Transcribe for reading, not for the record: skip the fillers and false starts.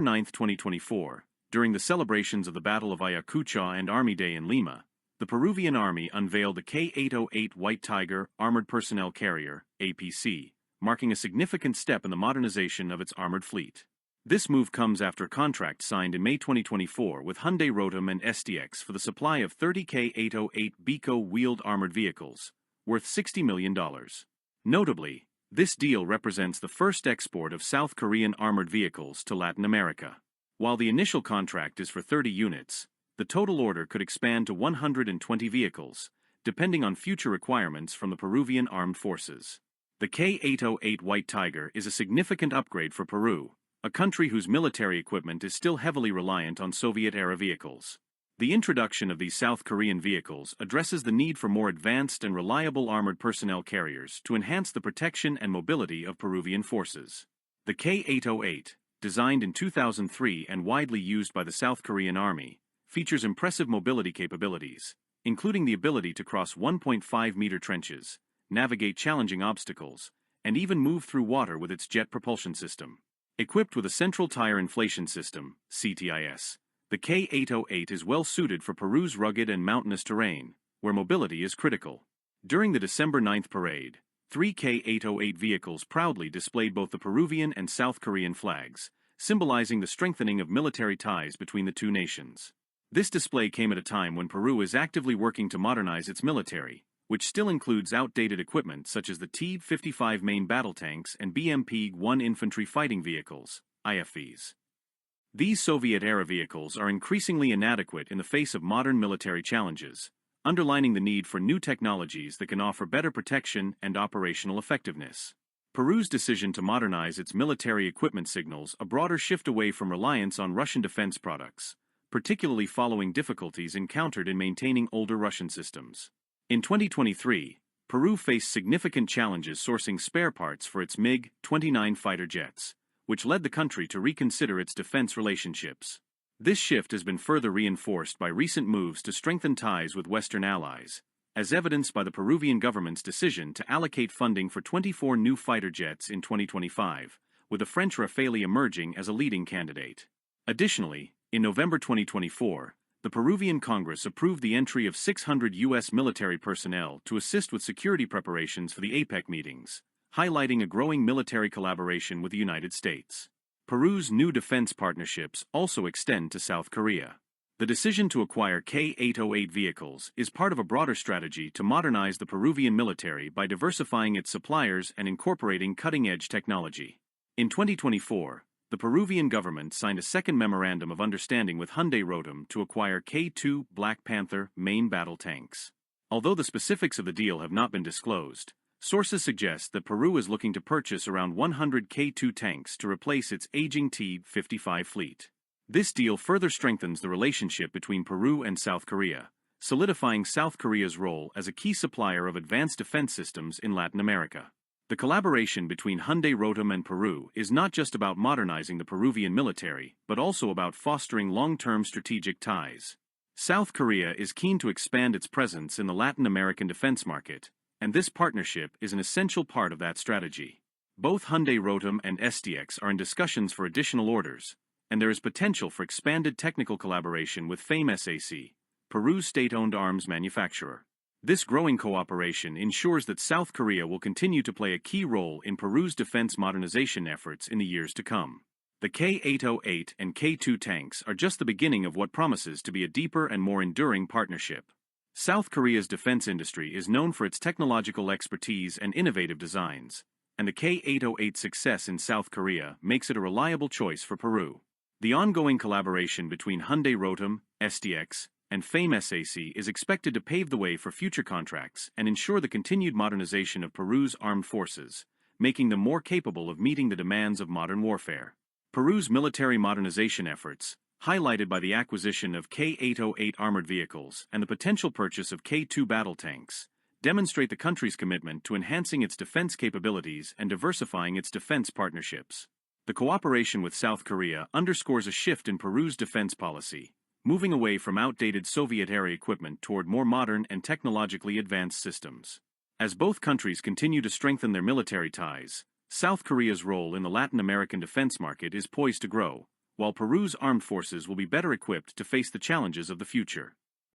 9th, 2024, during the celebrations of the Battle of Ayacucho and Army Day in Lima, the Peruvian Army unveiled the K808 White Tiger Armored Personnel Carrier, APC, marking a significant step in the modernization of its armored fleet. This move comes after a contract signed in May 2024 with Hyundai Rotem and SDX for the supply of 30 K808 Biko-wheeled armored vehicles, worth $60 million. Notably, this deal represents the first export of South Korean armored vehicles to Latin America. While the initial contract is for 30 units, the total order could expand to 120 vehicles, depending on future requirements from the Peruvian armed forces. The K808 White Tiger is a significant upgrade for Peru, a country whose military equipment is still heavily reliant on Soviet-era vehicles. The introduction of these South Korean vehicles addresses the need for more advanced and reliable armored personnel carriers to enhance the protection and mobility of Peruvian forces. The K808, designed in 2003 and widely used by the South Korean Army, features impressive mobility capabilities, including the ability to cross 1.5-meter trenches, navigate challenging obstacles, and even move through water with its jet propulsion system. Equipped with a central tire inflation system, CTIS, the K808 is well suited for Peru's rugged and mountainous terrain, where mobility is critical. During the December 9th parade, 3 K808 vehicles proudly displayed both the Peruvian and South Korean flags, symbolizing the strengthening of military ties between the two nations. This display came at a time when Peru is actively working to modernize its military, which still includes outdated equipment such as the T-55 main battle tanks and BMP-1 infantry fighting vehicles, IFVs. These Soviet-era vehicles are increasingly inadequate in the face of modern military challenges, underlining the need for new technologies that can offer better protection and operational effectiveness. Peru's decision to modernize its military equipment signals a broader shift away from reliance on Russian defense products, particularly following difficulties encountered in maintaining older Russian systems. In 2023, Peru faced significant challenges sourcing spare parts for its MiG-29 fighter jets, which led the country to reconsider its defense relationships. This shift has been further reinforced by recent moves to strengthen ties with Western allies, as evidenced by the Peruvian government's decision to allocate funding for 24 new fighter jets in 2025, with the French Rafale emerging as a leading candidate. Additionally, in November 2024, the Peruvian Congress approved the entry of 600 U.S. military personnel to assist with security preparations for the APEC meetings, highlighting a growing military collaboration with the United States. Peru's new defense partnerships also extend to South Korea. The decision to acquire K808 vehicles is part of a broader strategy to modernize the Peruvian military by diversifying its suppliers and incorporating cutting-edge technology. In 2024, the Peruvian government signed a second memorandum of understanding with Hyundai Rotem to acquire K2 Black Panther main battle tanks. Although the specifics of the deal have not been disclosed, sources suggest that Peru is looking to purchase around 100 K2 tanks to replace its aging T-55 fleet. This deal further strengthens the relationship between Peru and South Korea, solidifying South Korea's role as a key supplier of advanced defense systems in Latin America. The collaboration between Hyundai Rotem and Peru is not just about modernizing the Peruvian military, but also about fostering long-term strategic ties. South Korea is keen to expand its presence in the Latin American defense market, and this partnership is an essential part of that strategy. Both Hyundai Rotem and SDX are in discussions for additional orders, and there is potential for expanded technical collaboration with FAME SAC, Peru's state-owned arms manufacturer. This growing cooperation ensures that South Korea will continue to play a key role in Peru's defense modernization efforts in the years to come. The K808 and K2 tanks are just the beginning of what promises to be a deeper and more enduring partnership. South Korea's defense industry is known for its technological expertise and innovative designs, and the K808's success in South Korea makes it a reliable choice for Peru. The ongoing collaboration between Hyundai Rotem, SDX, and FAME SAC is expected to pave the way for future contracts and ensure the continued modernization of Peru's armed forces, making them more capable of meeting the demands of modern warfare. Peru's military modernization efforts, highlighted by the acquisition of K808 armored vehicles and the potential purchase of K2 battle tanks, demonstrate the country's commitment to enhancing its defense capabilities and diversifying its defense partnerships. The cooperation with South Korea underscores a shift in Peru's defense policy, moving away from outdated Soviet-era equipment toward more modern and technologically advanced systems. As both countries continue to strengthen their military ties, South Korea's role in the Latin American defense market is poised to grow, while Peru's armed forces will be better equipped to face the challenges of the future.